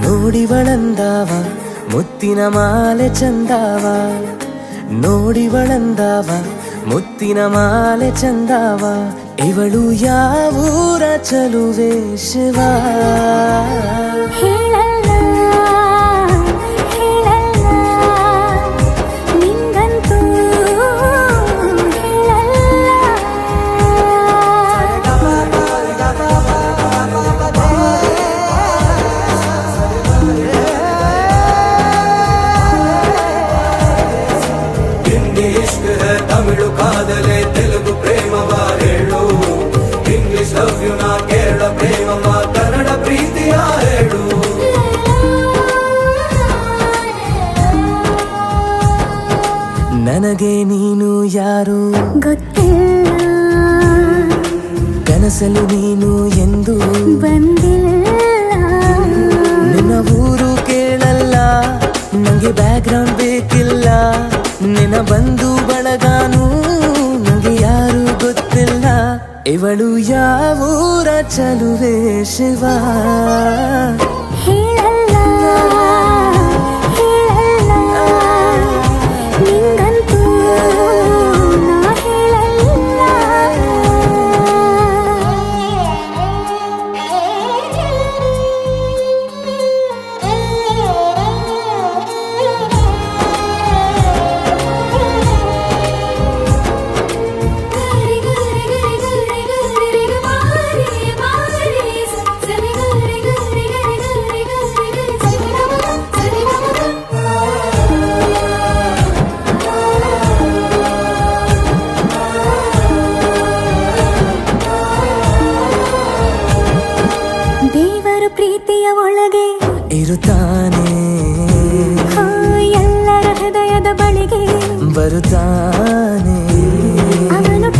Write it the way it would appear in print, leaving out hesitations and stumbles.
ನೋಡಿವಳಂದಾವ ಮುತ್ತಿನ ಮಾಲೆ ಚಂದಾವ, ನೋಡಿವಳಂದಾವ ಮುತ್ತಿನ ಮಾಲೆ ಚಂದಾವ, ಇವಳು ಯಾವೂರ ಚಲುವೆ ಶಿವ. ತಮಿಳು ಕಾದಲೆ ತೆಲುಗು ಪ್ರೇಮವ ಹೇಳು, ಇಂಗ್ಲಿಷ್ ಲವ್ ಯು ನಾ ಕೇರಳ ಪ್ರೇಮವ ಕನ್ನಡ ಪ್ರೀತಿಯ ಹೇಳು. ನನಗೆ ನೀನು ಯಾರು ಗೊತ್ತಿಲ್ಲ, ಕನಸಲು ನೀನು ಎಂದು ಬಂದಿಲ್ಲ. ನಿನ್ನ ಊರು ಕೇಳಲ್ಲ, ನಂಗೆ ಬ್ಯಾಕ್ಗ್ರೌಂಡ್ ಬೇಕಿಲ್ಲ, ನಿನ್ನ ಬಂಧು ಬಳಗಾನು ನಂಗೆ ಯಾರು ಗೊತ್ತಿಲ್ಲ, ಇವಳು ಯಾವೂರ ಚಲುವೆ ಶಿವ. ಹೇಳಲ್ಲ ಹೇಳಲ್ಲ ನಿಂಗಂತೂ ನಾ ಹೇಳಲ್ಲ. ದೇವರ ಪ್ರೀತಿಯ ಒಳಗೆ ಇರುತ್ತಾನೆ, ಎಲ್ಲರ ಹೃದಯದ ಬಳಿಗೆ ಬರುತ್ತಾನೆ. ಅವನು